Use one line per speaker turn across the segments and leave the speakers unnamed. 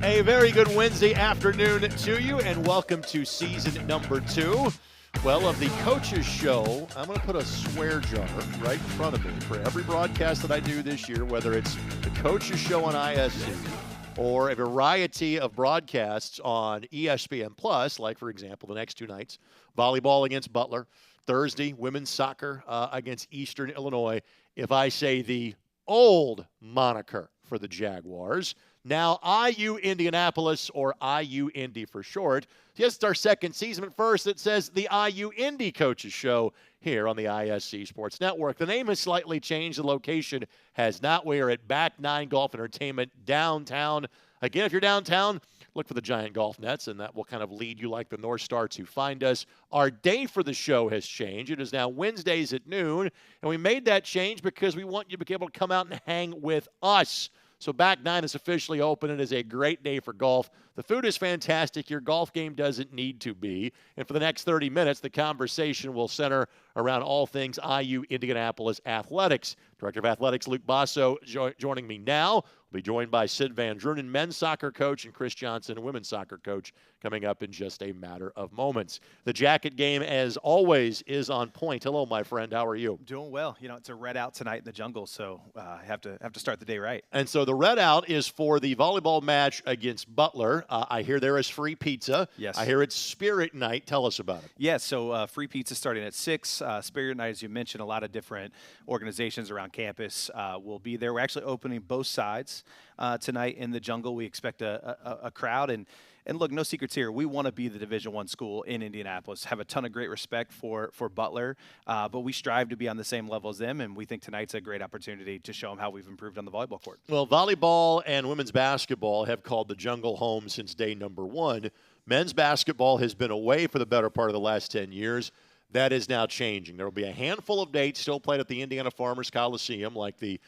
A very good Wednesday afternoon to you, and welcome to season number 2. Well, of the Coaches Show, I'm going to put a swear jar right in front of me for every broadcast that I do this year, whether it's the Coaches Show on ISC or a variety of broadcasts on ESPN Plus, like, for example, the next two nights, volleyball against Butler, Thursday, women's soccer against Eastern Illinois. If I say the old moniker for the Jaguars, now IU Indianapolis, or IU Indy for short. Yes, it's our second season, but first it says the IU Indy Coaches Show here on the ISC Sports Network. The name has slightly changed. The location has not. We are at Back 9 Golf Entertainment downtown. Again, if you're downtown, look for the giant golf nets, and that will kind of lead you like the North Star to find us. Our day for the show has changed. It is now Wednesdays at noon, and we made that change because we want you to be able to come out and hang with us. So Back 9 is officially open. It is a great day for golf. The food is fantastic. Your golf game doesn't need to be. And for the next 30 minutes, the conversation will center around all things IU Indianapolis athletics. Director of Athletics Luke Bosso joining me now. We'll be joined by Sid Van Druenen, men's soccer coach, and Chris Johnson, women's soccer coach, coming up in just a matter of moments. The Jacket game, as always, is on point. Hello, my friend. How are you?
Doing well. It's a red out tonight in the jungle, so I have to start the day right.
And so the red out is for the volleyball match against Butler. I hear there is free pizza.
Yes.
I hear it's Spirit Night. Tell us about it.
Yeah, so free pizza starting at 6. Spirit Night, as you mentioned, a lot of different organizations around campus will be there. We're actually opening both sides tonight in the jungle. We expect a crowd. And look, no secrets here. We want to be the Division I school in Indianapolis. Have a ton of great respect for Butler, but we strive to be on the same level as them, and we think tonight's a great opportunity to show them how we've improved on the volleyball court.
Well, volleyball and women's basketball have called the jungle home since day number 1. Men's basketball has been away for the better part of the last 10 years. That is now changing. There will be a handful of dates still played at the Indiana Farmers Coliseum, like the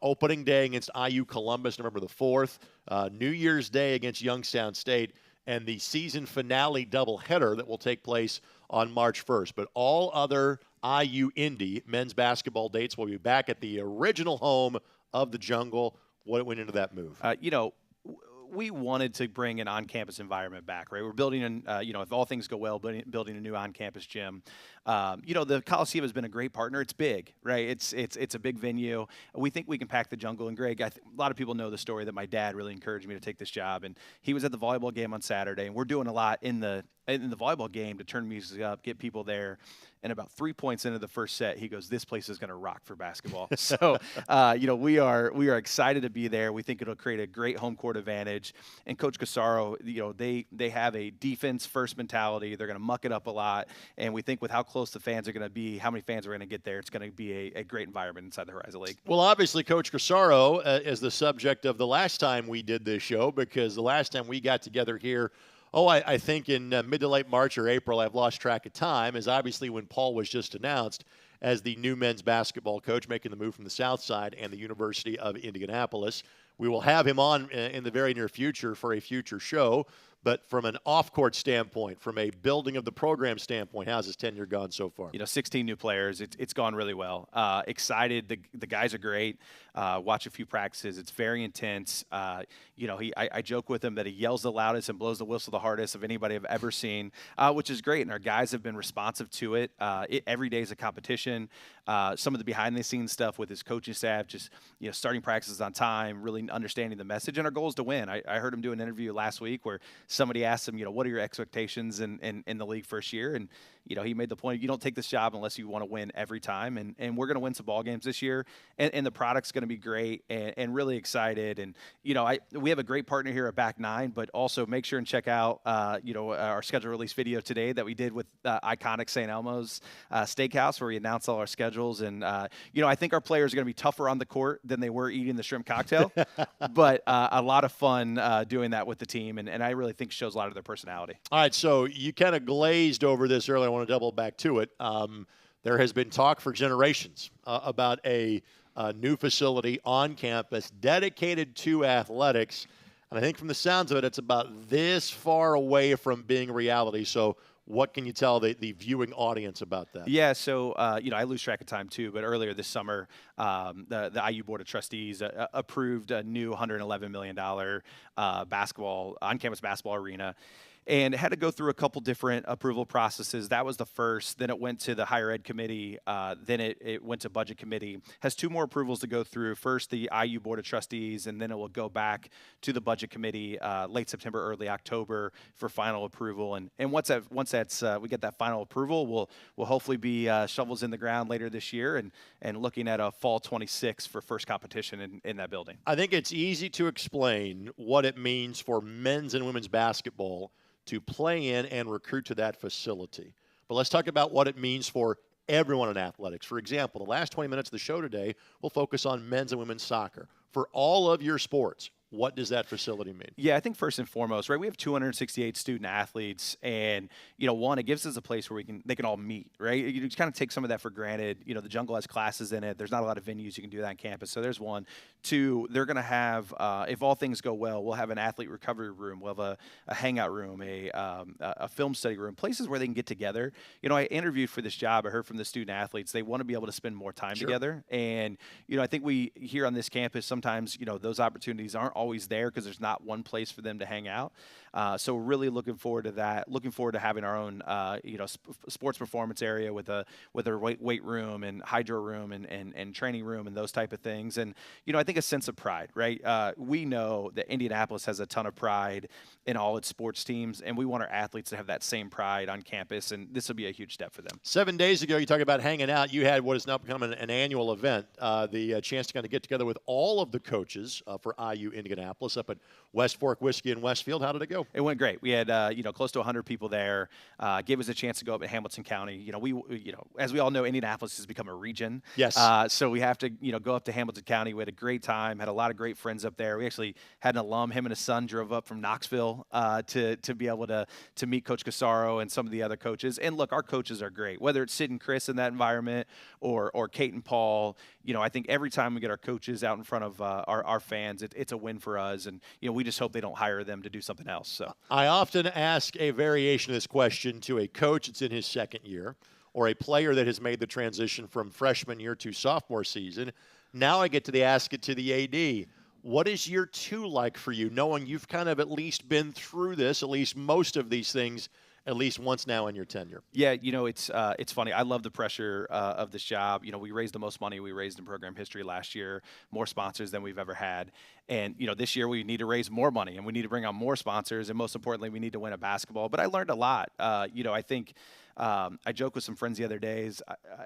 opening day against IU Columbus, November the 4th, New Year's Day against Youngstown State, and the season finale doubleheader that will take place on March 1st. But all other IU Indy men's basketball dates will be back at the original home of the jungle. What went into that move?
We wanted to bring an on-campus environment back, right? We're building, if all things go well, building a new on-campus gym. The Coliseum has been a great partner. It's big, right? It's a big venue. We think we can pack the jungle. And Greg, a lot of people know the story that my dad really encouraged me to take this job. And he was at the volleyball game on Saturday, and we're doing a lot in the volleyball game to turn music up, get people there. And about 3 points into the first set, he goes, "This place is going to rock for basketball." So, we are excited to be there. We think it'll create a great home court advantage. And Coach Casaro, they have a defense-first mentality. They're going to muck it up a lot. And we think with how close the fans are going to be, how many fans are going to get there, it's going to be a great environment inside the Horizon League.
Well, obviously, Coach Casaro is the subject of the last time we did this show, because the last time we got together here, I think in mid to late March or April, I've lost track of time, is obviously when Paul was just announced as the new men's basketball coach, making the move from the South Side and the University of Indianapolis. We will have him on in the very near future for a future show. But from an off-court standpoint, from a building of the program standpoint, how's his tenure gone so far?
16 new players. It's gone really well. Excited. The guys are great. Watch a few practices. It's very intense. I joke with him that he yells the loudest and blows the whistle the hardest of anybody I've ever seen, which is great. And our guys have been responsive to it. Every day is a competition. Some of the behind-the-scenes stuff with his coaching staff, just starting practices on time, really understanding the message. And our goal is to win. I heard him do an interview last week where somebody asked him, what are your expectations in the league first year? And, he made the point, you don't take this job unless you want to win every time. And we're going to win some ball games this year. And the product's going to be great and really excited. And, we have a great partner here at Back Nine, but also make sure and check out, our schedule release video today that we did with iconic St. Elmo's Steakhouse, where we announced all our schedules. And, I think our players are going to be tougher on the court than they were eating the shrimp cocktail. But a lot of fun doing that with the team. And I really think shows a lot of their personality.
All right, so you kind of glazed over this earlier. I want to double back to it. There has been talk for generations about a new facility on campus dedicated to athletics. And I think from the sounds of it, it's about this far away from being reality. So what can you tell the viewing audience about that?
Yeah, so, I lose track of time too, but earlier this summer, the IU Board of Trustees approved a new $111 million on-campus basketball arena. And it had to go through a couple different approval processes. That was the first. Then it went to the higher ed committee. Then it went to budget committee. Has 2 more approvals to go through. First, the IU Board of Trustees, and then it will go back to the budget committee late September, early October for final approval. And once we get that final approval, we'll hopefully be shovels in the ground later this year and looking at a fall 26 for first competition in that building.
I think it's easy to explain what it means for men's and women's basketball to play in and recruit to that facility. But let's talk about what it means for everyone in athletics. For example, the last 20 minutes of the show today will focus on men's and women's soccer. For all of your sports, What does that facility mean?
Yeah, I think first and foremost, right, we have 268 student athletes, and one, it gives us a place where they can all meet, right? You just kind of take some of that for granted. The jungle has classes in it. There's not a lot of venues you can do that on campus, so there's one. Two, they're going to have, if all things go well, we'll have an athlete recovery room. We'll have a hangout room, a film study room, places where they can get together. I interviewed for this job. I heard from the student athletes they want to be able to spend more time together, and I think we here on this campus sometimes those opportunities aren't always there because there's not one place for them to hang out. So we're really looking forward to that. Looking forward to having our own, sports performance area with a weight room and hydro room and training room and those type of things. And I think a sense of pride, right? We know that Indianapolis has a ton of pride in all its sports teams, and we want our athletes to have that same pride on campus. And this will be a huge step for them.
7 days ago, you talked about hanging out. You had what has now become an annual event, the chance to kind of get together with all of the coaches for IU Indianapolis up at West Fork Whiskey in Westfield. How did it go?
It went great. We had close to 100 people there. Gave us a chance to go up at Hamilton County. As we all know, Indianapolis has become a region.
Yes.
So we have to go up to Hamilton County. We had a great time. Had a lot of great friends up there. We actually had an alum. Him and his son drove up from Knoxville to be able to meet Coach Casaro and some of the other coaches. And look, our coaches are great. Whether it's Sid and Chris in that environment or Kate and Paul, I think every time we get our coaches out in front of our fans, it's a win for us. And we just hope they don't hire them to do something else. So
I often ask a variation of this question to a coach that's in his second year or a player that has made the transition from freshman year to sophomore season. Now I get to ask it to the AD. What is year 2 like for you, knowing you've kind of at least been through this, at least most of these things, at least once now in your tenure?
Yeah, it's funny. I love the pressure of this job. We raised the most money we raised in program history last year, more sponsors than we've ever had. And, this year we need to raise more money and we need to bring on more sponsors. And most importantly, we need to win a basketball. But I learned a lot. I think I joked with some friends the other day.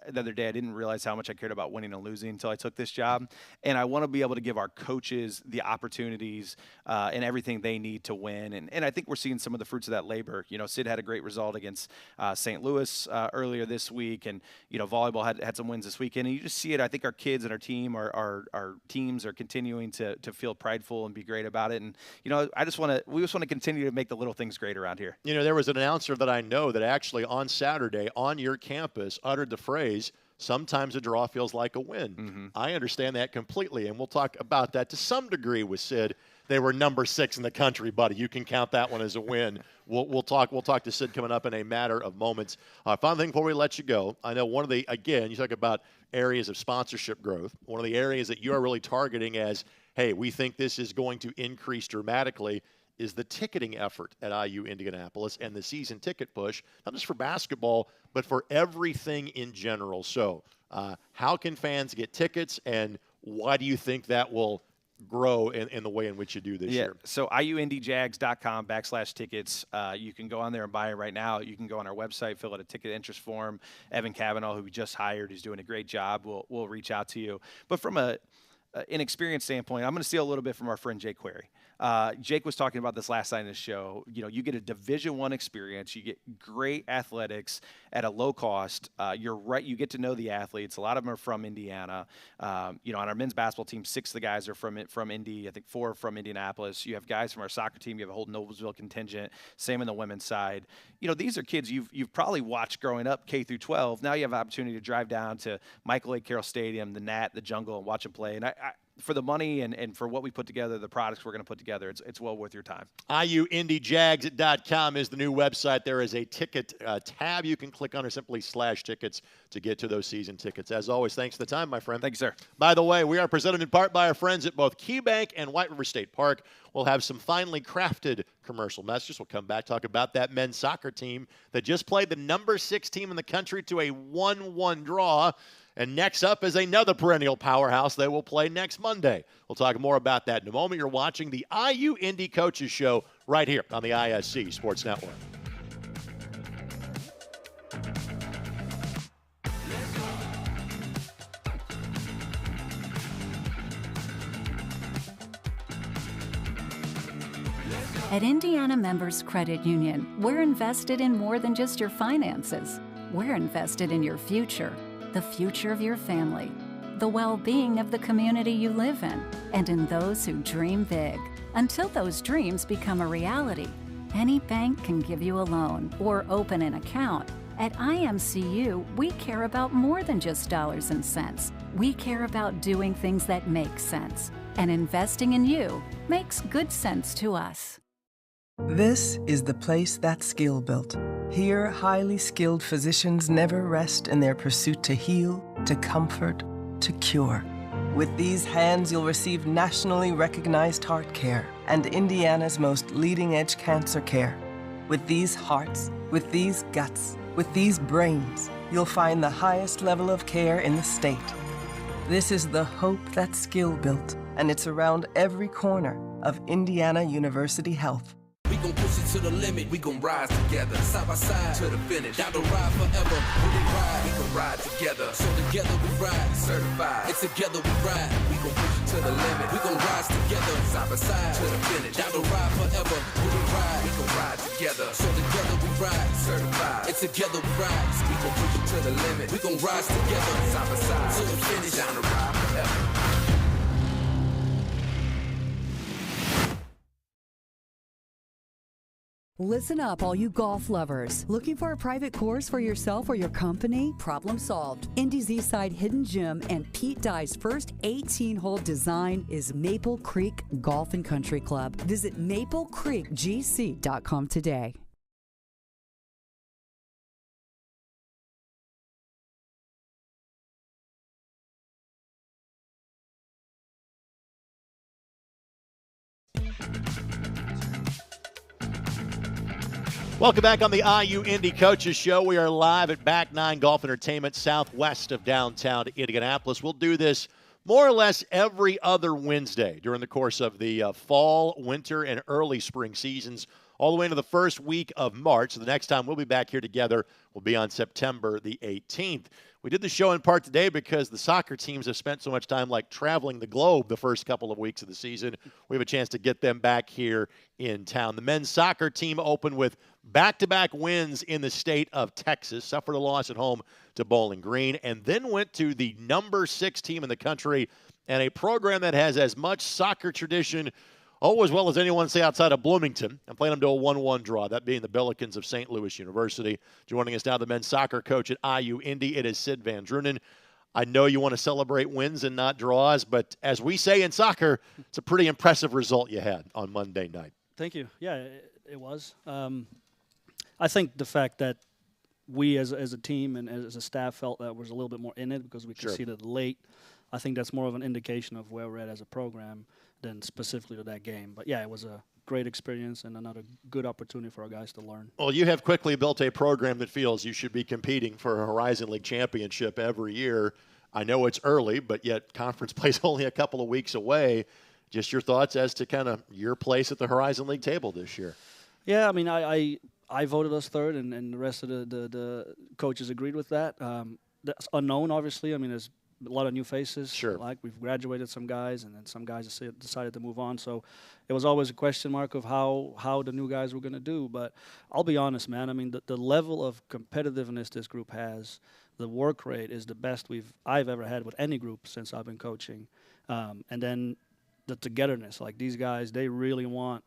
I didn't realize how much I cared about winning and losing until I took this job. And I want to be able to give our coaches the opportunities and everything they need to win. And I think we're seeing some of the fruits of that labor. Sid had a great result against St. Louis earlier this week. And, volleyball had some wins this weekend. And you just see it. I think our kids and our team, our teams are continuing to feel prideful and be great about it. And, we just want to continue to make the little things great around here.
There was an announcer that I know that actually on Saturday on your campus uttered the phrase, sometimes a draw feels like a win.
Mm-hmm.
I understand that completely, and we'll talk about that to some degree with Sid. They were number 6 in the country, buddy. You can count that one as a win. We'll talk to Sid coming up in a matter of moments. Final thing before we let you go, I know you talk about areas of sponsorship growth. One of the areas that you are really targeting as, hey, we think this is going to increase dramatically is the ticketing effort at IU Indianapolis and the season ticket push, not just for basketball, but for everything in general. So how can fans get tickets, and why do you think that will grow in the way in which you do this year?
So iuindyjags.com/tickets. You can go on there and buy it right now. You can go on our website, fill out a ticket interest form. Evan Cavanaugh, who we just hired, who's doing a great job, will reach out to you. But from an experience standpoint, I'm going to steal a little bit from our friend Jake Query. Jake was talking about this last night in his show. You get a Division I experience. You get great athletics at a low cost. You're right. You get to know the athletes. A lot of them are from Indiana. On our men's basketball team, 6 of the guys are from Indy. I think 4 are from Indianapolis. You have guys from our soccer team. You have a whole Noblesville contingent. Same on the women's side. These are kids you've probably watched growing up, K through 12. Now you have an opportunity to drive down to Michael A. Carroll Stadium, the Nat, the Jungle, and watch them play. And I for the money and for what we put together, the products we're going to put together, it's well worth your time.
IUIndyJags.com is the new website. There is a ticket tab you can click on, or simply /tickets to get to those season tickets. As always, thanks for the time, my friend.
Thank you, sir.
By the way, we are presented in part by our friends at both KeyBank and White River State Park. We'll have some finely crafted commercial messages. We'll come back, talk about that men's soccer team that just played the number 6 team in the country to a 1-1 draw. And next up is another perennial powerhouse they will play next Monday. We'll talk more about that in a moment. You're watching the IU Indy Coaches Show right here on the ISC Sports Network.
At Indiana Members Credit Union, we're invested in more than just your finances. We're invested in your future, the future of your family, the well-being of the community you live in, and in those who dream big. Until those dreams become a reality, any bank can give you a loan or open an account. At IMCU, we care about more than just dollars and cents. We care about doing things that make sense. And investing in you makes good sense to us.
This is the place that's skill built. Here, highly skilled physicians never rest in their pursuit to heal, to comfort, to cure. With these hands, you'll receive nationally recognized heart care and Indiana's most leading-edge cancer care. With these hearts, with these guts, with these brains, you'll find the highest level of care in the state. This is the hope that's skill built, and it's around every corner of Indiana University Health.
We gon' push it to the limit, we gon' rise together, side by side to the finish. Down the ride forever, when we ride, we gon' ride together. So together we ride, certified. It's together we ride, we gon' push it to the limit. We gon' rise together, side by side to the finish. Down the ride forever, when we ride, we gon' ride together. So together we ride, certified. It's together we ride, so we gon' push it to the limit. We gon' rise together, side by side to the finish. Down the ride forever.
Listen up, all you golf lovers. Looking for a private course for yourself or your company? Problem solved. Indy's Eastside Hidden Gem and Pete Dye's first 18-hole design is Maple Creek Golf and Country Club. Visit maplecreekgc.com today.
Welcome back on the IU Indy Coaches Show. We are live at Back 9 Golf Entertainment, southwest of downtown Indianapolis. We'll do this more or less every other Wednesday during the course of the fall, winter, and early spring seasons, all the way into the first week of March. So the next time we'll be back here together will be on September the 18th. We did the show in part today because the soccer teams have spent so much time traveling the globe the first couple of weeks of the season. We have a chance to get them back here in town. The men's soccer team opened with back-to-back wins in the state of Texas, suffered a loss at home to Bowling Green, and then went to the number 6 team in the country and a program that has as much soccer tradition as well as anyone say outside of Bloomington, and playing them to a 1-1 draw, that being the Billikens of St. Louis University. Joining us now, the men's soccer coach at IU Indy, it is Sid Van Druenen. I know you want to celebrate wins and not draws, but as we say in soccer, it's a pretty impressive result you had on Monday night.
Thank you. Yeah, it was. I think the fact that we as a team and as a staff felt that was a little bit more in it because we conceded late, I think that's more of an indication of where we're at as a program than specifically to that game. But, yeah, it was a great experience and another good opportunity for our guys to learn.
Well, you have quickly built a program that feels you should be competing for a Horizon League championship every year. I know it's early, but yet conference play is only a couple of weeks away. Just your thoughts as to kind of your place at the Horizon League table this year.
Yeah, I mean, I voted us third, and the rest of the coaches agreed with that. That's unknown, obviously. I mean, there's a lot of new faces.
Sure.
Like we've graduated some guys, and then some guys decided to move on. So it was always a question mark of how the new guys were going to do. But I'll be honest, man. I mean, the level of competitiveness this group has, the work rate is the best I've ever had with any group since I've been coaching. And then the togetherness, like these guys, they really want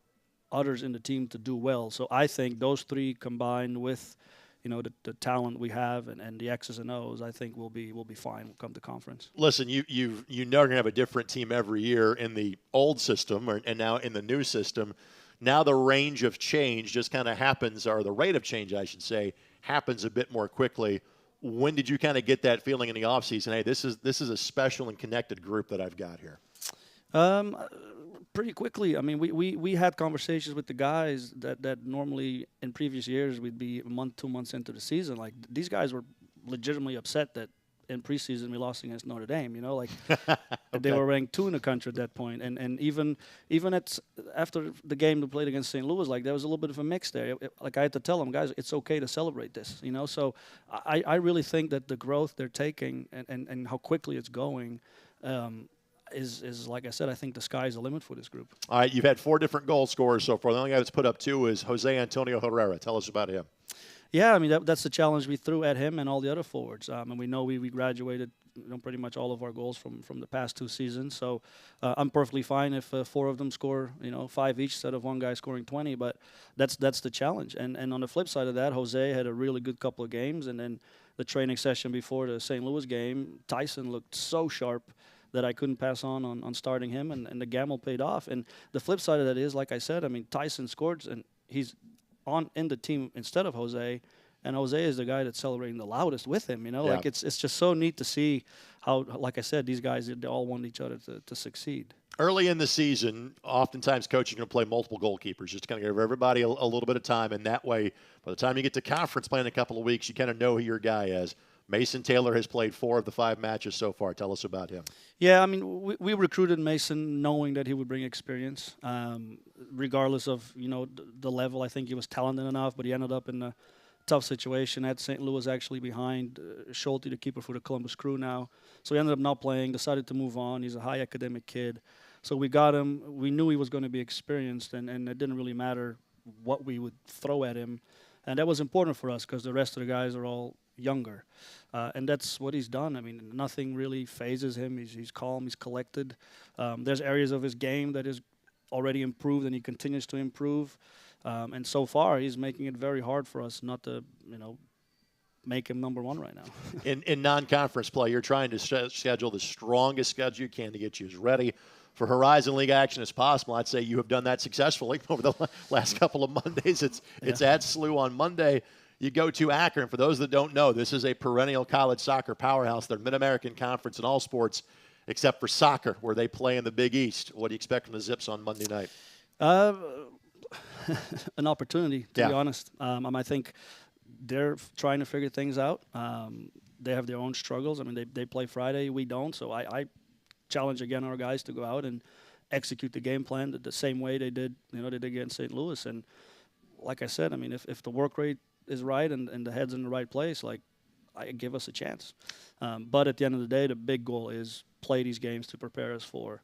others in the team to do well. So I think those three combined with the talent we have and the X's and O's, I think we'll be fine when we come to conference. Listen,
you know you're going to have a different team every year in the old system and now in the new system. Now the range of change just kind of happens, or the rate of change, I should say, happens a bit more quickly. When did you kind of get that feeling in the offseason? Hey, this is a special and connected group that I've got here.
Pretty quickly. I mean, we had conversations with the guys that normally in previous years we'd be a month, 2 months into the season. Like, these guys were legitimately upset that in preseason we lost against Notre Dame. Okay. They were ranked 2 in the country at that point. And even after the game we played against St. Louis, there was a little bit of a mix there. I had to tell them, guys, it's okay to celebrate this. So I really think that the growth they're taking and how quickly it's going is like I said, I think the sky's the limit for this group.
All right, you've had 4 different goal scorers so far. The only guy that's put up 2 is Jose Antonio Herrera. Tell us about him.
Yeah, I mean, that's the challenge we threw at him and all the other forwards. And we know we graduated pretty much all of our goals from the past 2 seasons. So I'm perfectly fine if 4 of them score, 5 each instead of one guy scoring 20. But that's the challenge. And on the flip side of that, Jose had a really good couple of games. And then the training session before the St. Louis game, Tyson looked so sharp that I couldn't pass on starting him. And the gamble paid off. And the flip side of that is, like I said, I mean, Tyson scored, and he's in the team instead of Jose, and Jose is the guy that's celebrating the loudest with him. Like it's just so neat to see how, like I said, these guys, they all want each other to succeed.
Early in the season, oftentimes coaching going to play multiple goalkeepers, just to kind of give everybody a little bit of time, and that way, by the time you get to conference play in a couple of weeks, you kind of know who your guy is. Mason Taylor has played 4 of the 5 matches so far. Tell us about him.
Yeah, I mean, we recruited Mason knowing that he would bring experience, regardless of, the level. I think he was talented enough, but he ended up in a tough situation at St. Louis, actually behind Schulte, the keeper for the Columbus Crew now. So he ended up not playing, decided to move on. He's a high academic kid. So we got him. We knew he was going to be experienced, and it didn't really matter what we would throw at him. And that was important for us because the rest of the guys are all younger. And that's what he's done. I mean, nothing really phases him. He's calm, he's collected. There's areas of his game that is already improved, and he continues to improve. And so far, he's making it very hard for us not to, make him number 1 right now.
In non-conference play, you're trying to schedule the strongest schedule you can to get you as ready for Horizon League action as possible. I'd say you have done that successfully over the last couple of Mondays. It's at SLU on Monday. You go to Akron. For those that don't know, this is a perennial college soccer powerhouse. They're Mid-American Conference in all sports except for soccer, where they play in the Big East. What do you expect from the Zips on Monday night?
An opportunity, to be honest. I think they're trying to figure things out. They have their own struggles. I mean, they play Friday, we don't. So I challenge again our guys to go out and execute the game plan the same way they did, they did against St. Louis. And like I said, I mean, if the work rate is right and the head's in the right place, I give us a chance. But at the end of the day, the big goal is play these games to prepare us for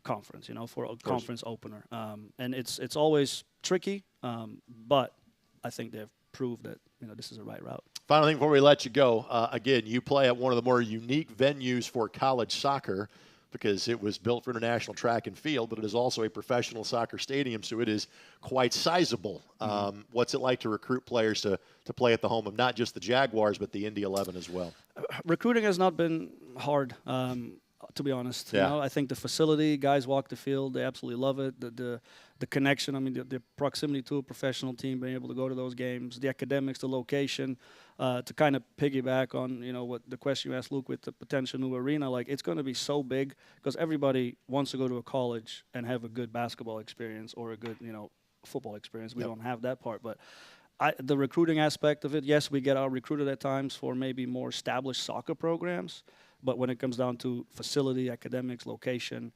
conference, for a conference opener. And it's always tricky, but I think they've proved that, this is the right route.
Final thing before we let you go, again, you play at one of the more unique venues for college soccer because it was built for international track and field, but it is also a professional soccer stadium, so it is quite sizable. What's it like to recruit players to play at the home of not just the Jaguars, but the Indy 11 as well?
Recruiting has not been hard, to be honest. I think the facility, guys walk the field, they absolutely love it. The connection, I mean, the proximity to a professional team, being able to go to those games, the academics, the location, to kind of piggyback on, what the question you asked Luke with the potential new arena, it's going to be so big because everybody wants to go to a college and have a good basketball experience or a good, football experience. We don't have that part, but the recruiting aspect of it, yes, we get out recruited at times for maybe more established soccer programs. But when it comes down to facility, academics, location,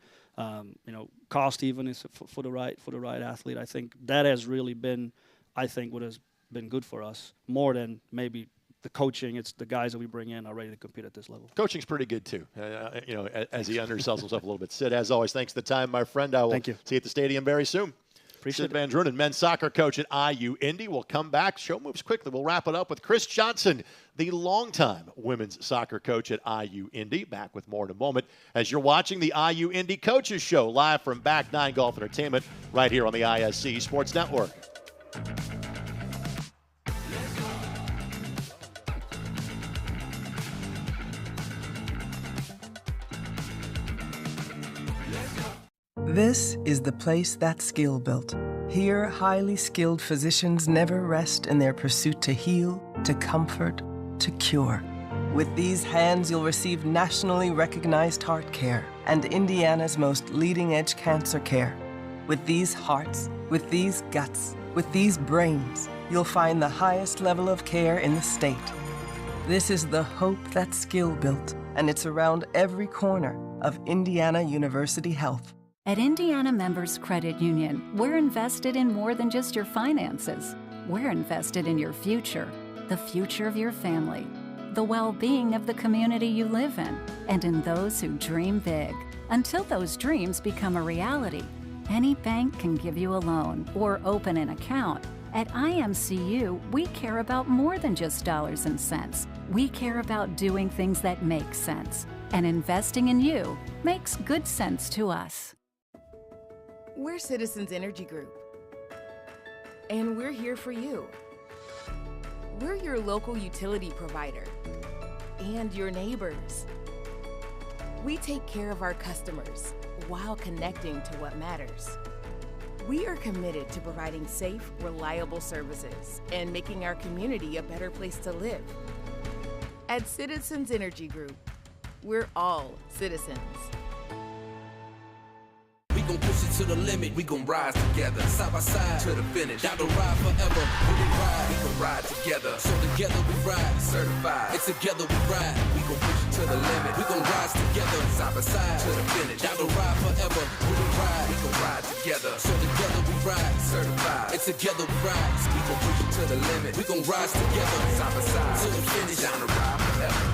cost even is for the right athlete, I think that has really been, what has been good for us more than maybe the coaching. It's the guys that we bring in are ready to compete at this level.
Coaching's pretty good too, as he undersells himself a little bit. Sid, as always, thanks for the time, my friend. I will see you at the stadium very soon.
Appreciate
Sid Van Druenen, men's soccer coach at IU Indy. We'll come back. Show moves quickly. We'll wrap it up with Chris Johnson, the longtime women's soccer coach at IU Indy. Back with more in a moment as you're watching the IU Indy Coaches Show live from Back 9 Golf Entertainment right here on the ISC Sports Network.
This is the place that's skill built. Here, highly skilled physicians never rest in their pursuit to heal, to comfort, to cure. With these hands, you'll receive nationally recognized heart care and Indiana's most leading-edge cancer care. With these hearts, with these guts, with these brains, you'll find the highest level of care in the state. This is the hope that's skill built, and it's around every corner of Indiana University Health.
At Indiana Members Credit Union, we're invested in more than just your finances. We're invested in your future, the future of your family, the well-being of the community you live in, and in those who dream big. Until those dreams become a reality, any bank can give you a loan or open an account. At IMCU, we care about more than just dollars and cents. We care about doing things that make sense. And investing in you makes good sense to us.
We're Citizens Energy Group, and we're here for you. We're your local utility provider and your neighbors. We take care of our customers while connecting to what matters. We are committed to providing safe, reliable services and making our community a better place to live. At Citizens Energy Group, we're all citizens.
We gon' push it to the limit, we gon' rise together, side by side to the finish. Down the ride forever, when we ride, we gon' ride together. So together we ride, certified. It's together we ride, we gon' push it to the limit. We gon' rise together, side by side to the finish. Down the ride forever, when we ride, we gon' ride together. So together we ride, certified. It's together we ride, we gon' push it to the limit. We gon' rise together, side by side to the finish. Down the ride forever.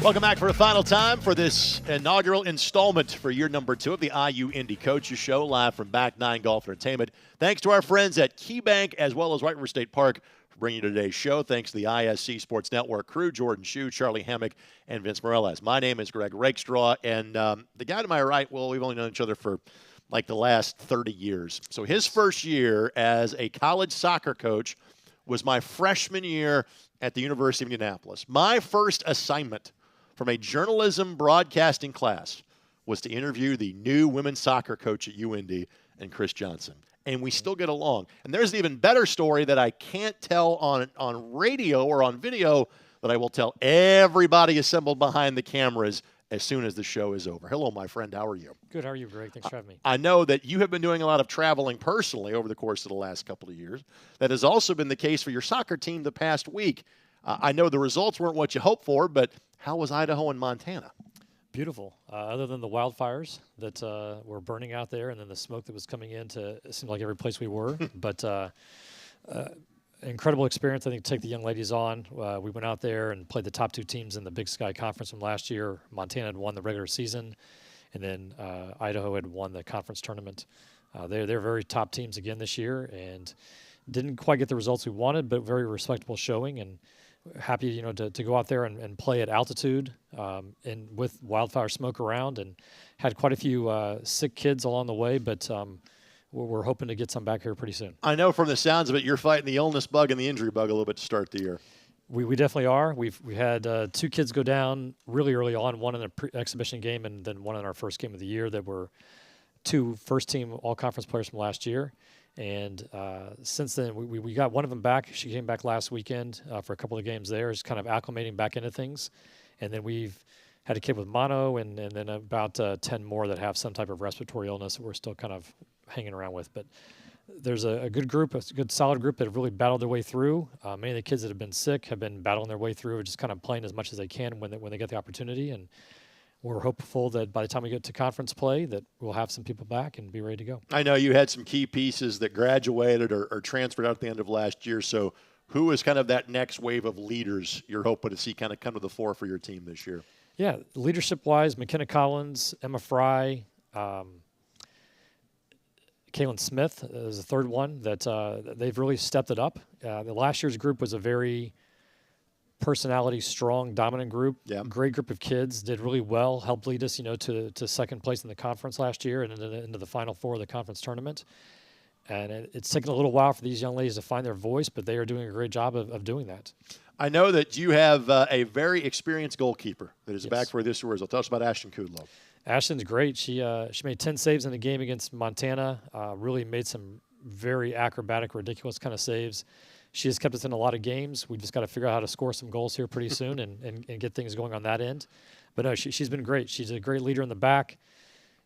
Welcome back for a final time for this inaugural installment for year number 2 of the IU Indy Coaches Show, live from Back 9 Golf Entertainment. Thanks to our friends at KeyBank as well as White River State Park for bringing you today's show. Thanks to the ISC Sports Network crew, Jordan Shue, Charlie Hammock, and Vince Morales. My name is Greg Rakestraw, and the guy to my right, well, we've only known each other for like the last 30 years. So his first year as a college soccer coach was my freshman year at the University of Indianapolis. My first assignment from a journalism broadcasting class was to interview the new women's soccer coach at UIndy and Chris Johnson. And we still get along. And there's an even better story that I can't tell on radio or on video that I will tell everybody assembled behind the cameras as soon as the show is over. Hello, my friend. How are you?
Good. How are you, Greg? Thanks for having me.
I know that you have been doing a lot of traveling personally over the course of the last couple of years. That has also been the case for your soccer team the past week. I know the results weren't what you hoped for, but how was Idaho and Montana?
Beautiful. Other than the wildfires that were burning out there and then the smoke that was coming in to it seemed like every place we were. But incredible experience, I think, to take the young ladies on. We went out there and played the top 2 teams in the Big Sky Conference from last year. Montana had won the regular season, and then Idaho had won the conference tournament. They're very top teams again this year, and didn't quite get the results we wanted, but very respectable showing, and happy, to go out there and play at altitude and with wildfire smoke around, and had quite a few sick kids along the way, but we're hoping to get some back here pretty soon. I
know from the sounds of it, you're fighting the illness bug and the injury bug a little bit to start the year.
We definitely are. We had 2 kids go down really early on, one in an exhibition game and then one in our first game of the year that were 2 first-team all-conference players from last year. And since then, we got one of them back. She came back last weekend for a couple of games there, just kind of acclimating back into things. And then we've had a kid with mono and then about 10 more that have some type of respiratory illness that we're still kind of hanging around with. But there's a good group, a good solid group that have really battled their way through. Many of the kids that have been sick have been battling their way through, just kind of playing as much as they can when they get the opportunity. And we're hopeful that by the time we get to conference play that we'll have some people back and be ready to go.
I know you had some key pieces that graduated or transferred out at the end of last year. So who is kind of that next wave of leaders you're hoping to see kind of come to the fore for your team this year?
Yeah, leadership-wise, McKenna Collins, Emma Fry, Kaylin Smith is the third one that they've really stepped it up. The last year's group was a very personality strong, dominant group.
Yeah.
Great group of kids, did really well, helped lead us, to second place in the conference last year and into the Final Four of the conference tournament. And it's taken a little while for these young ladies to find their voice, but they are doing a great job of doing that.
I know that you have a very experienced goalkeeper that is
Yes.
back for this year. Tell us about Ashton Kudlow.
Ashton's great. She made 10 saves in the game against Montana, really made some very acrobatic, ridiculous kind of saves. She has kept us in a lot of games. We've just got to figure out how to score some goals here pretty soon and get things going on that end. But no, she's been great. She's a great leader in the back.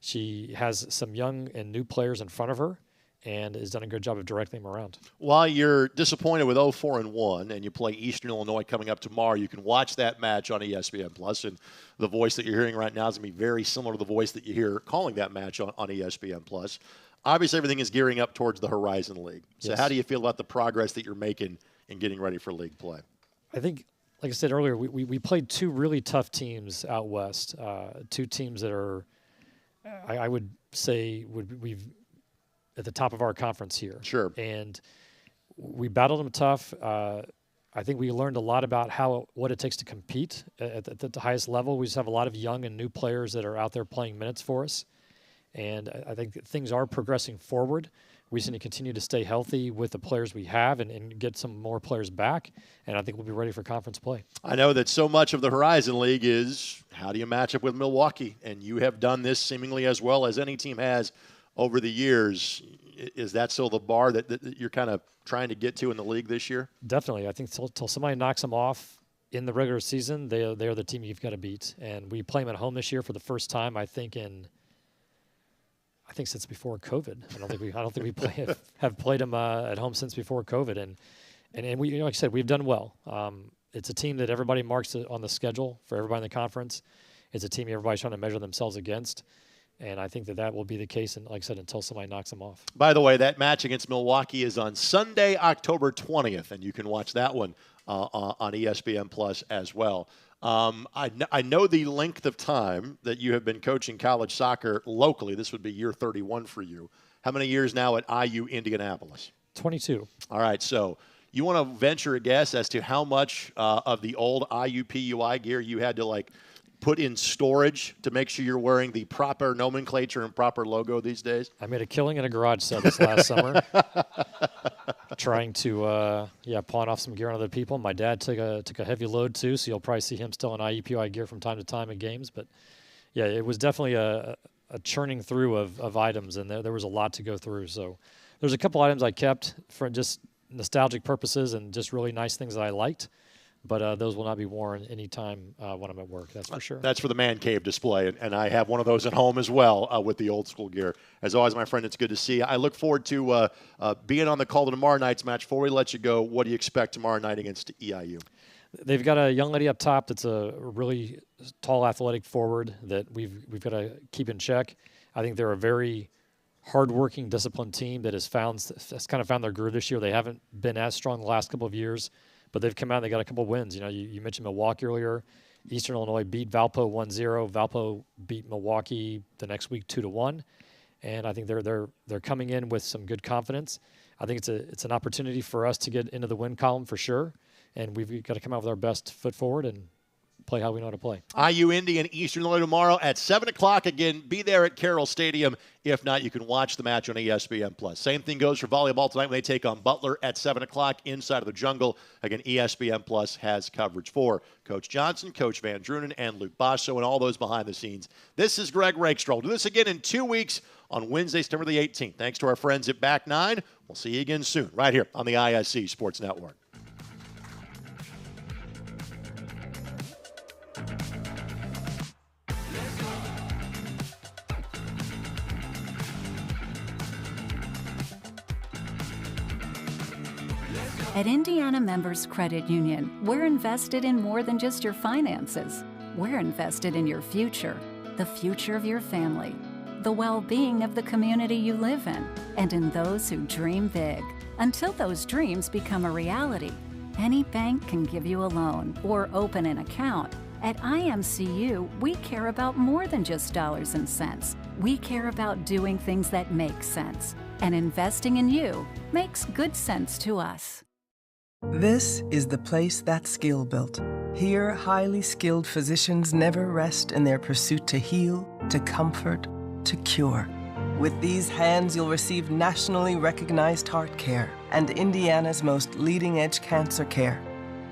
She has some young and new players in front of her and has done a good job of directing them around.
While you're disappointed with 0-4-1 and you play Eastern Illinois coming up tomorrow, you can watch that match on ESPN Plus, and the voice that you're hearing right now is going to be very similar to the voice that you hear calling that match on ESPN Plus. Obviously, everything is gearing up towards the Horizon League. So
Yes.
how do you feel about the progress that you're making in getting ready for league play?
I think like I said earlier, we played two really tough teams out west. Two teams that are, I would say, we've at the top of our conference here.
Sure.
And we battled them tough. I think we learned a lot about what it takes to compete at the highest level. We just have a lot of young and new players that are out there playing minutes for us. And I think things are progressing forward. We just need to continue to stay healthy with the players we have and get some more players back. And I think we'll be ready for conference play.
I know that so much of the Horizon League is how do you match up with Milwaukee? And you have done this seemingly as well as any team has over the years. Is that still the bar that you're kind of trying to get to in the league this year?
Definitely. I think till somebody knocks them off in the regular season, they are the team you've got to beat. And we play them at home this year for the first time, I think since before COVID. I don't think we have played them at home since before COVID. And we, like I said, we've done well. It's a team that everybody marks on the schedule for everybody in the conference. It's a team everybody's trying to measure themselves against. And I think that will be the case, and like I said, until somebody knocks them off.
By the way, that match against Milwaukee is on Sunday, October 20th, and you can watch that one on ESPN Plus as well. I know the length of time that you have been coaching college soccer locally. This would be year 31 for you. How many years now at IU Indianapolis?
22.
All right, so you want to venture a guess as to how much of the old IUPUI gear you had to, put in storage to make sure you're wearing the proper nomenclature and proper logo these days?
I made a killing in a garage sale this last summer, trying to pawn off some gear on other people. My dad took a heavy load too, so you'll probably see him still in IUPUI gear from time to time at games. But yeah, it was definitely a churning through of items, and there was a lot to go through. So there's a couple items I kept for just nostalgic purposes and just really nice things that I liked. But those will not be worn anytime when I'm at work, that's for sure.
That's for the man cave display, and I have one of those at home as well with the old school gear. As always, my friend, it's good to see you. I look forward to being on the call to tomorrow night's match. Before we let you go, what do you expect tomorrow night against EIU?
They've got a young lady up top that's a really tall, athletic forward that we've got to keep in check. I think they're a very hardworking, disciplined team that has kind of found their groove this year. They haven't been as strong the last couple of years, but they've come out and they got a couple of wins. You mentioned Milwaukee earlier. Eastern Illinois beat Valpo 1-0. Valpo beat Milwaukee the next week 2-1. And I think they're coming in with some good confidence. I think it's an opportunity for us to get into the win column for sure. And we've got to come out with our best foot forward and play how we know how to play.
IU Indy and Eastern Illinois tomorrow at 7 o'clock. Again, be there at Carroll Stadium. If not, you can watch the match on ESPN+. Same thing goes for volleyball tonight when they take on Butler at 7 o'clock inside of the jungle. Again, ESPN+ has coverage for Coach Johnson, Coach Van Druenen, and Luke Bosso, and all those behind the scenes. This is Greg Rakestraw. We'll do this again in 2 weeks on Wednesday, September the 18th. Thanks to our friends at Back 9. We'll see you again soon right here on the ISC Sports Network.
At Indiana Members Credit Union, we're invested in more than just your finances. We're invested in your future, the future of your family, the well-being of the community you live in, and in those who dream big. Until those dreams become a reality, any bank can give you a loan or open an account. At IMCU, we care about more than just dollars and cents. We care about doing things that make sense. And investing in you makes good sense to us.
This is the place that's skill built. Here, highly skilled physicians never rest in their pursuit to heal, to comfort, to cure. With these hands, you'll receive nationally recognized heart care and Indiana's most leading-edge cancer care.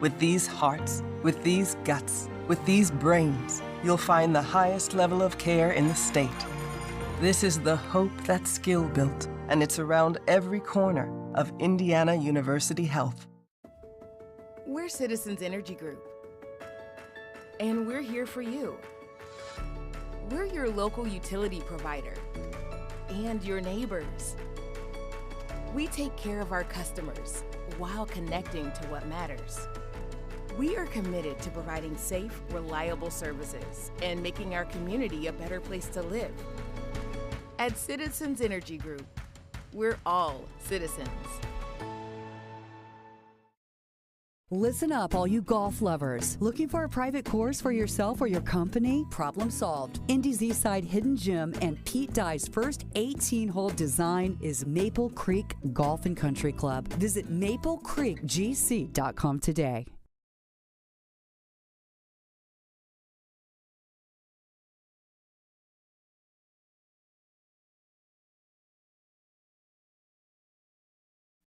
With these hearts, with these guts, with these brains, you'll find the highest level of care in the state. This is the hope that's skill built, and it's around every corner of Indiana University Health.
We're Citizens Energy Group, and we're here for you. We're your local utility provider and your neighbors. We take care of our customers while connecting to what matters. We are committed to providing safe, reliable services and making our community a better place to live. At Citizens Energy Group, we're all citizens.
Listen up, all you golf lovers. Looking for a private course for yourself or your company? Problem solved. Indy's Eastside Hidden Gem and Pete Dye's first 18-hole design is Maple Creek Golf and Country Club. Visit maplecreekgc.com today.